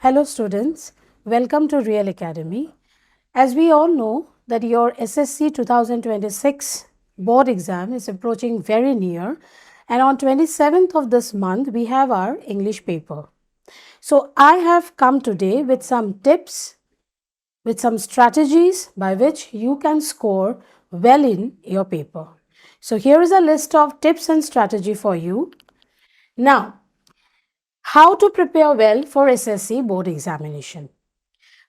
Hello students, welcome to Real Academy. As we all know that your SSC 2026 board exam is approaching very near, and on 27th of this month we have our English paper. So I have come today with some tips, with some strategies by which you can score well in your paper. So here is a list of tips and strategy for you. Now, how to prepare well for SSC board examination.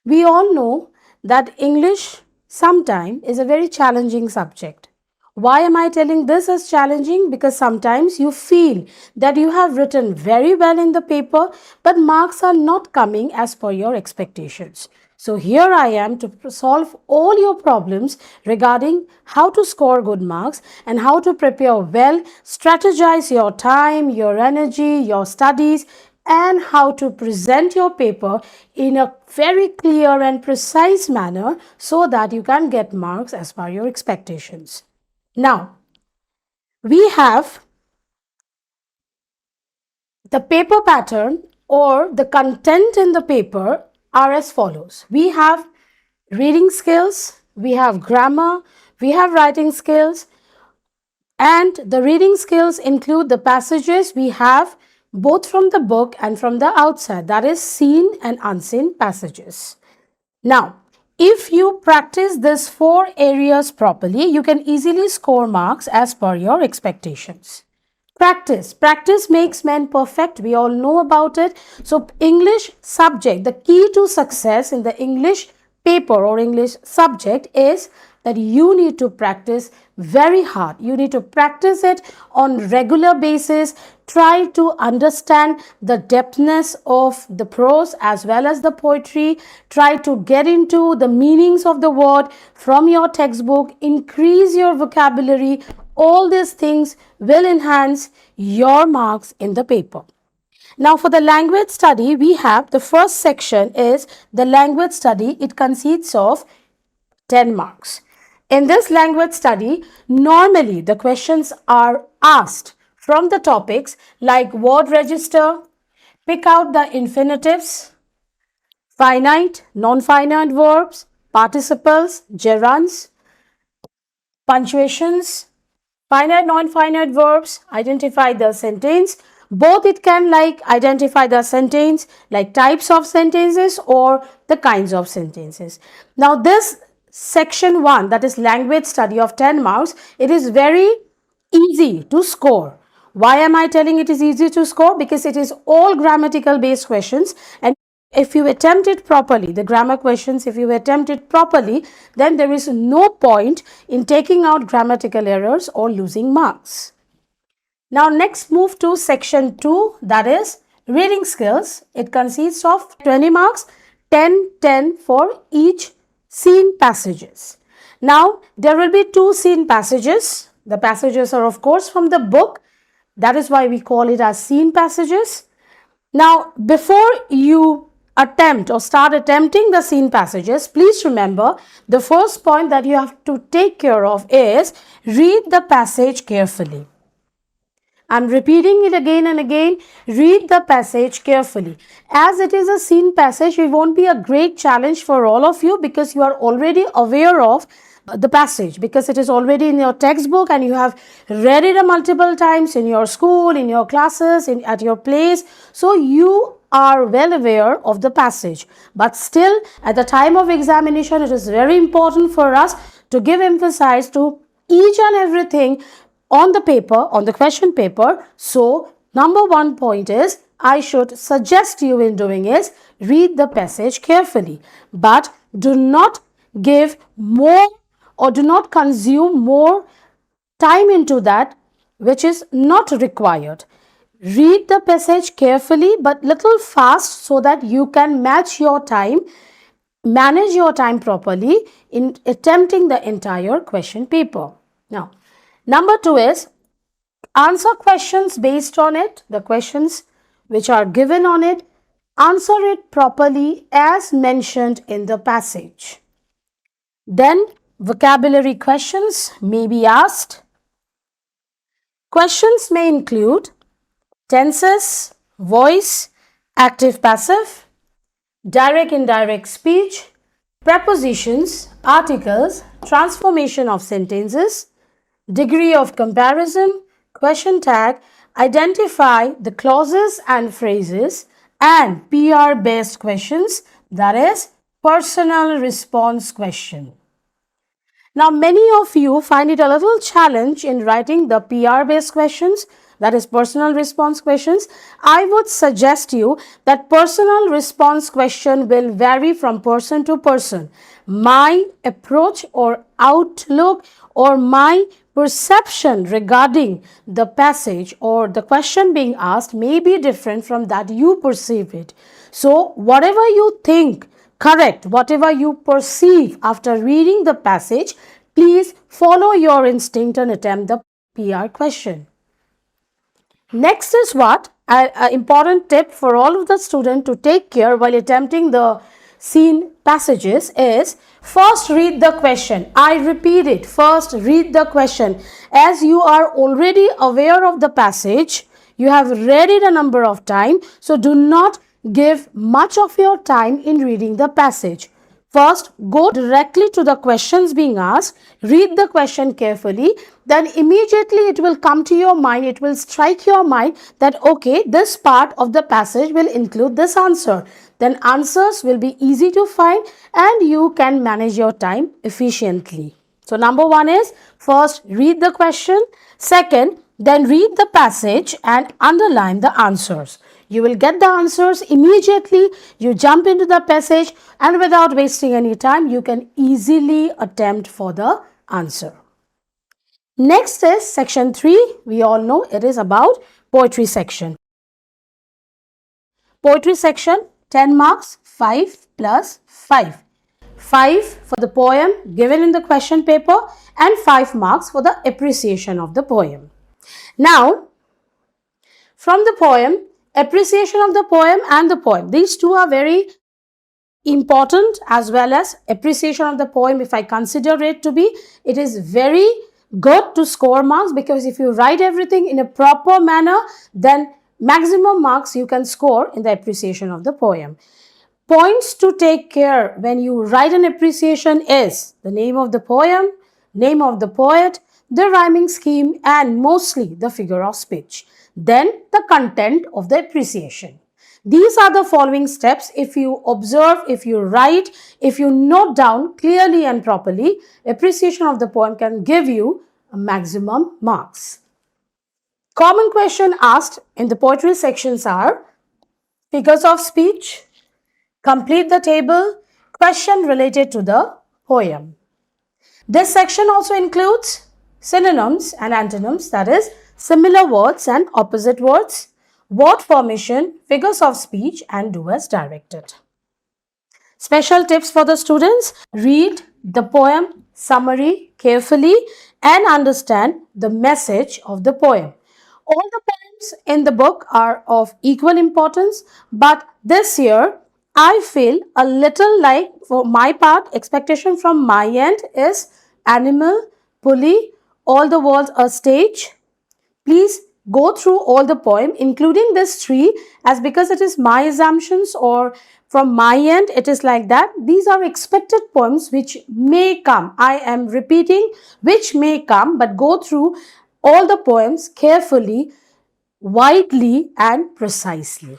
We all know that English sometimes is a very challenging subject. Why am I telling this as challenging? Because sometimes you feel that you have written very well in the paper, but marks are not coming as per your expectations. So here I am to solve all your problems regarding how to score good marks and how to prepare well, strategize your time, your energy, your studies, and how to present your paper in a very clear and precise manner so that you can get marks as per your expectations. Now, we have the paper pattern or the content in the paper are as follows. We have reading skills, we have grammar, we have writing skills, and the reading skills include the passages we have both from the book and from the outside, that is seen and unseen passages. Now, if you practice these four areas properly, you can easily score marks as per your expectations. Practice. Practice makes men perfect. We all know about it. So, English subject, the key to success in the English paper or English subject is that you need to practice very hard. You need to practice it on regular basis. Try to understand the depthness of the prose as well as the poetry. Try to get into the meanings of the word from your textbook. Increase your vocabulary. All these things will enhance your marks in the paper. Now for the language study, we have the first section is the language study. It consists of 10 marks. In this language study, normally the questions are asked from the topics like word register, pick out the infinitives, finite, non-finite verbs, participles, gerunds, punctuations, finite, non-finite verbs, identify the sentence. Both it can like identify the sentence, like types of sentences or the kinds of sentences. Now this section 1, that is language study of 10 marks, it is very easy to score. Why am I telling it is easy to score? Because it is all grammatical based questions, and if you attempt it properly, the grammar questions, if you attempt it properly, then there is no point in taking out grammatical errors or losing marks. Now next move to section 2, that is reading skills. It consists of 20 marks, 10 for each scene passages. Now there will be two scene passages. The passages are of course from the book. That is why we call it as scene passages. Now before you attempt or start attempting the scene passages, please remember the first point that you have to take care of is read the passage carefully. I'm repeating it again and again. Read the passage carefully. As it is a scene passage, it won't be a great challenge for all of you because you are already aware of the passage, because it is already in your textbook and you have read it multiple times in your school, in your classes, at your place. So you are well aware of the passage. But still, at the time of examination, it is very important for us to give emphasis to each and everything on the paper, on the question paper. So number one point is I should suggest you in doing is read the passage carefully, but do not give more or do not consume more time into that which is not required. Read the passage carefully but little fast so that you can match your time, manage your time properly in attempting the entire question paper. Now, number 2 is answer questions based on it, the questions which are given on it. Answer it properly as mentioned in the passage. Then vocabulary questions may be asked. Questions may include tenses, voice, active passive, direct indirect speech, prepositions, articles, transformation of sentences, degree of comparison, question tag, identify the clauses and phrases, and PR based questions, that is personal response question. Now, many of you find it a little challenge in writing the PR based questions, that is personal response questions. I would suggest you that personal response question will vary from person to person. My approach or outlook or my perception regarding the passage or the question being asked may be different from that you perceive it. So, whatever you think correct, whatever you perceive after reading the passage, please follow your instinct and attempt the PR question. Next is what? An important tip for all of the students to take care while attempting the scene passages is first read the question. I repeat it, first read the question. As you are already aware of the passage, you have read it a number of times, so do not give much of your time in reading the passage. First, go directly to the questions being asked, read the question carefully, then immediately it will come to your mind, it will strike your mind that okay, this part of the passage will include this answer. Then answers will be easy to find and you can manage your time efficiently. So, number one is first read the question, second, then read the passage and underline the answers. You will get the answers immediately. You jump into the passage and without wasting any time, you can easily attempt for the answer. Next is section 3. We all know it is about poetry section. Poetry section, 10 marks, 5 plus 5. 5 for the poem given in the question paper and 5 marks for the appreciation of the poem. Now, from the poem, appreciation of the poem and the poem. These two are very important as well as appreciation of the poem. If I consider it to be, it is very good to score marks because if you write everything in a proper manner, then maximum marks you can score in the appreciation of the poem. Points to take care when you write an appreciation is the name of the poem, name of the poet, the rhyming scheme, and mostly the figure of speech. Then the content of the appreciation. These are the following steps. If you observe, if you write, if you note down clearly and properly, appreciation of the poem can give you a maximum marks. Common question asked in the poetry sections are figures of speech, complete the table, question related to the poem. This section also includes synonyms and antonyms, that is similar words and opposite words, word formation, figures of speech, and do as directed. Special tips for the students: read the poem summary carefully and understand the message of the poem. All the poems in the book are of equal importance, but this year I feel a little like, for my part, expectation from my end is animal, pulley, all the world's a stage. Please go through all the poem, including this tree, as because it is my assumptions or from my end, it is like that. These are expected poems which may come. I am repeating which may come, but go through all the poems carefully, widely, and precisely.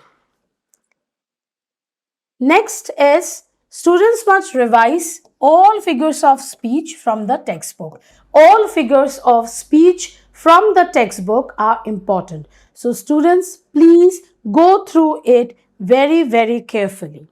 Next is students must revise all figures of speech from the textbook. All figures of speech from the textbook are important. So students, please go through it very, very carefully.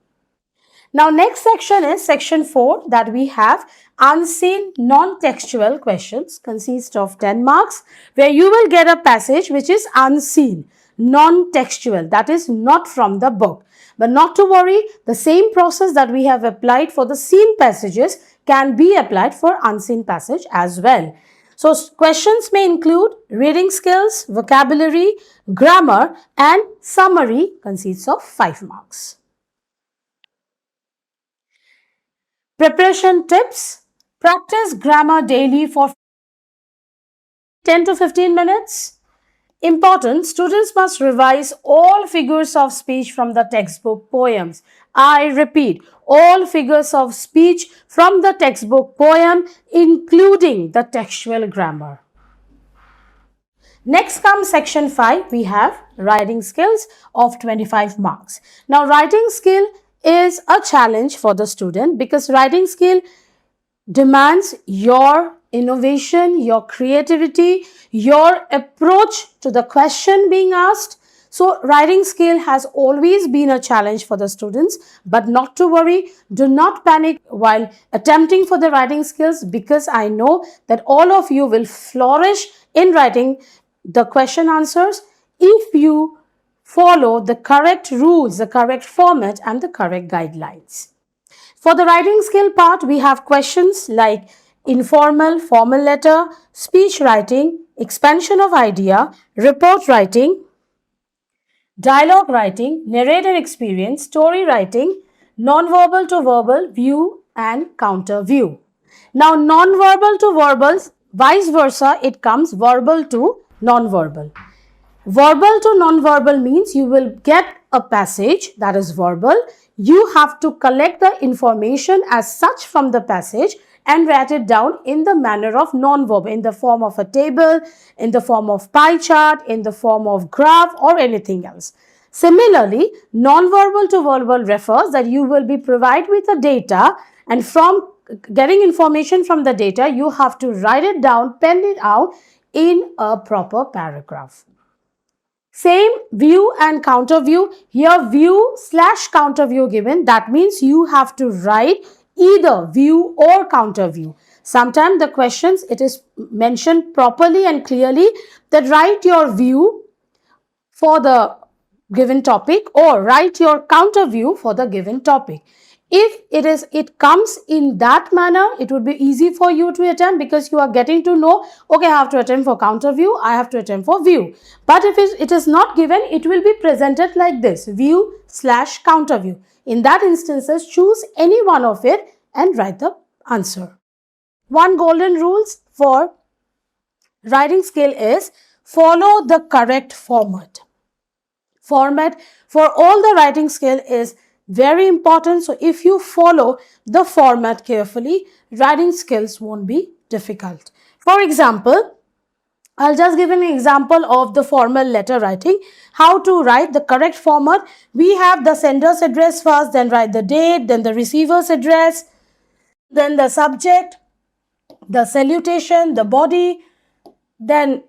Now, next section is section 4 that we have unseen non-textual questions consist of 10 marks where you will get a passage which is unseen, non-textual, that is not from the book. But not to worry, the same process that we have applied for the seen passages can be applied for unseen passage as well. So, questions may include reading skills, vocabulary, grammar, and summary consists of 5 marks. Preparation tips: practice grammar daily for 10 to 15 minutes. Important, students must revise all figures of speech from the textbook poems. I repeat, all figures of speech from the textbook poem, including the textual grammar. Next comes section 5. We have writing skills of 25 marks. Now, writing skill is a challenge for the student because writing skill demands your innovation, your creativity, your approach to the question being asked. So, writing skill has always been a challenge for the students, but not to worry, do not panic while attempting for the writing skills because I know that all of you will flourish in writing the question answers if you follow the correct rules, the correct format, and the correct guidelines. For the writing skill part, we have questions like informal, formal letter, speech writing, expansion of idea, report writing, dialogue writing, narrator experience, story writing, non-verbal to verbal, view and counter view. Now, non-verbal to verbal, vice versa, it comes verbal to non-verbal. Verbal to non-verbal means you will get a passage that is verbal. You have to collect the information as such from the passage and write it down in the manner of non-verbal, in the form of a table, in the form of pie chart, in the form of graph or anything else. Similarly, non-verbal to verbal refers that you will be provided with the data and from getting information from the data, you have to write it down, pen it out in a proper paragraph. Same view and counter view. Here view / counter view given. That means you have to write either view or counter view. Sometimes the questions it is mentioned properly and clearly that write your view for the given topic or write your counter view for the given topic. If it comes in that manner, it would be easy for you to attempt because you are getting to know, okay, I have to attempt for counter view, I have to attempt for view. But if it is not given, it will be presented like this, view / counter view. In that instances, choose any one of it and write the answer. One golden rules for writing skill is follow the correct format. Format for all the writing skill is very important. So if you follow the format carefully, writing skills won't be difficult. For example, I'll just give an example of the formal letter writing. How to write the correct format. We have the sender's address first, then write the date, then the receiver's address, then the subject, the salutation, the body, then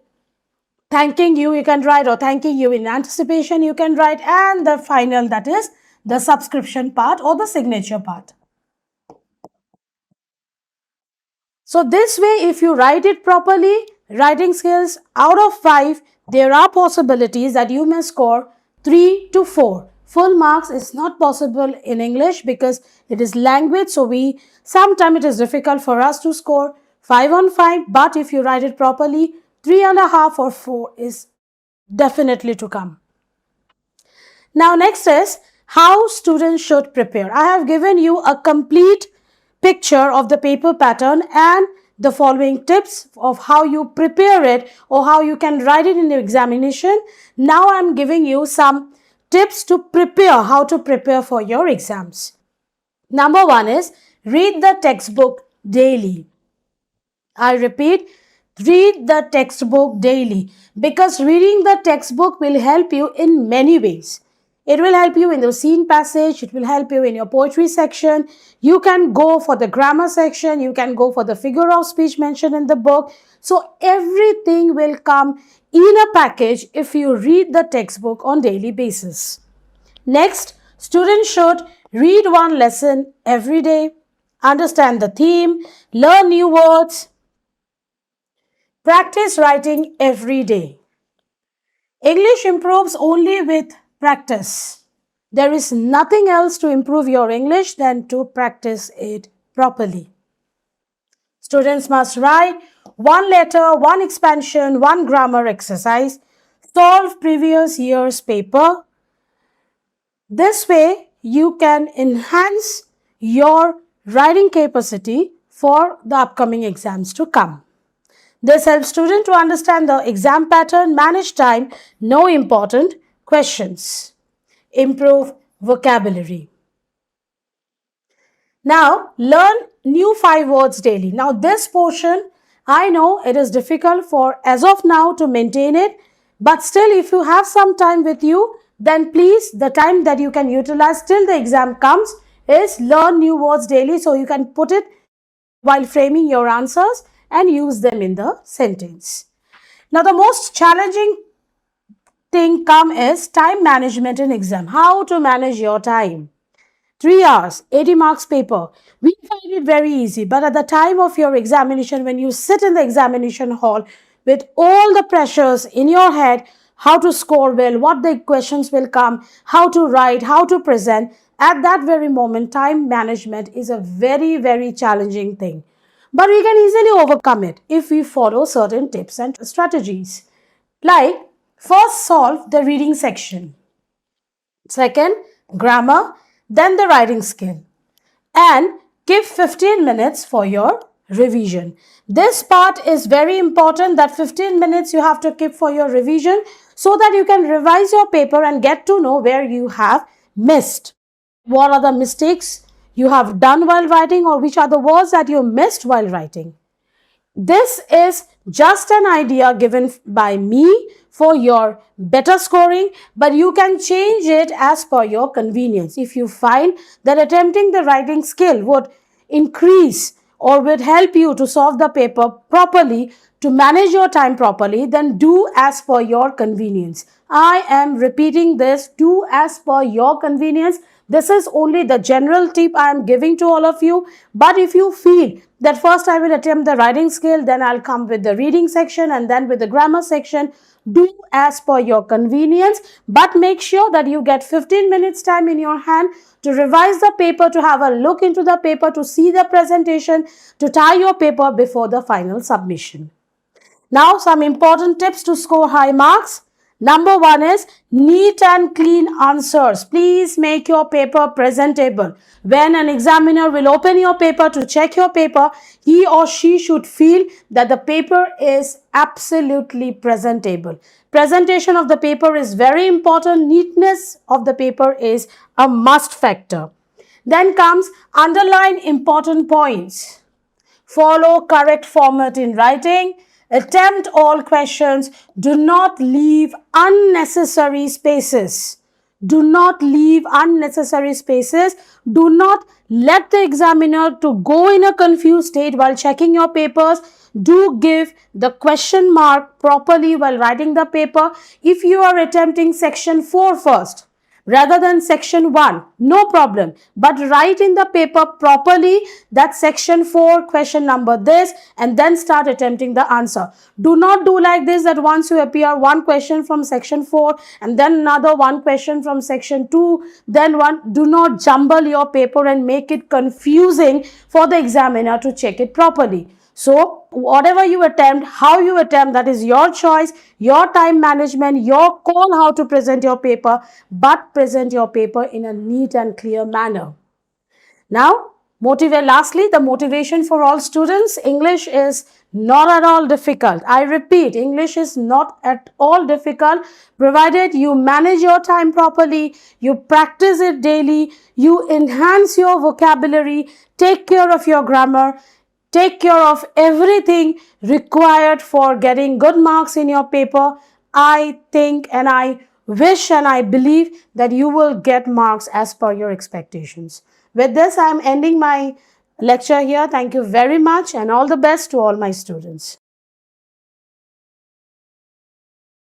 thanking you can write, or thanking you in anticipation you can write, and the final, that is the subscription part or the signature part. So this way, if you write it properly, writing skills out of 5, there are possibilities that you may score 3 to 4. Full marks is not possible in English because it is language, so sometimes it is difficult for us to score 5 on 5, but if you write it properly, 3.5 or 4 is definitely to come. Now next is how students should prepare. I have given you a complete picture of the paper pattern and the following tips of how you prepare it or how you can write it in the examination. Now I am giving you some tips to prepare, how to prepare for your exams. Number 1 is read the textbook daily. I repeat, read the textbook daily because reading the textbook will help you in many ways. It will help you in the scene passage, it will help you in your poetry section. You can go for the grammar section, you can go for the figure of speech mentioned in the book. So everything will come in a package if you read the textbook on daily basis. Next, students should read one lesson every day, understand the theme, learn new words, practice writing every day. English improves only with practice. There is nothing else to improve your English than to practice it properly. Students must write one letter, one expansion, one grammar exercise, solve previous year's paper. This way, you can enhance your writing capacity for the upcoming exams to come. This helps students to understand the exam pattern, manage time, know important questions, improve vocabulary. Now, learn new 5 words daily. Now, this portion, I know it is difficult for as of now to maintain it, but still, if you have some time with you, then please, the time that you can utilize till the exam comes is learn new words daily so you can put it while framing your answers and use them in the sentence. Now, the most challenging thing come is time management in exam. How to manage your time. 3 hours, 80 marks paper. We find it very easy, but at the time of your examination, when you sit in the examination hall with all the pressures in your head, how to score well, what the questions will come, how to write, how to present, at that very moment, time management is a very, very challenging thing. But we can easily overcome it if we follow certain tips and strategies. Like, first solve the reading section. Second, grammar, then the writing skill. And give 15 minutes for your revision. This part is very important, that 15 minutes you have to keep for your revision so that you can revise your paper and get to know where you have missed. What are the mistakes you have done while writing, or which are the words that you missed while writing. This is just an idea given by me for your better scoring, but you can change it as per your convenience. If you find that attempting the writing skill would increase or would help you to solve the paper properly, to manage your time properly, then do as per your convenience. I am repeating this, do as per your convenience. This is only the general tip I am giving to all of you. But if you feel that first I will attempt the writing skill, then I'll come with the reading section and then with the grammar section, do as per your convenience. But make sure that you get 15 minutes time in your hand to revise the paper, to have a look into the paper, to see the presentation, to tie your paper before the final submission. Now, some important tips to score high marks. Number one is neat and clean answers. Please make your paper presentable. When an examiner will open your paper to check your paper, he or she should feel that the paper is absolutely presentable. Presentation of the paper is very important. Neatness of the paper is a must factor. Then comes underline important points. Follow correct format in writing. Attempt all questions. Do not leave unnecessary spaces. Do not leave unnecessary spaces. Do not let the examiner to go in a confused state while checking your papers. Do give the question mark properly while writing the paper. If you are attempting section 4 first, rather than section 1, no problem, but write in the paper properly that section 4 question number this, and then start attempting the answer. Do not do like this, that once you appear one question from section 4 and then another one question from section 2, then one. Do not jumble your paper and make it confusing for the examiner to check it properly. So, whatever you attempt, how you attempt, that is your choice, your time management, your call how to present your paper, but present your paper in a neat and clear manner. Now, lastly, the motivation for all students. English is not at all difficult. I repeat, English is not at all difficult, provided you manage your time properly, you practice it daily, you enhance your vocabulary, take care of your grammar, take care of everything required for getting good marks in your paper. I think and I wish and I believe that you will get marks as per your expectations. With this, I am ending my lecture here. Thank you very much and all the best to all my students.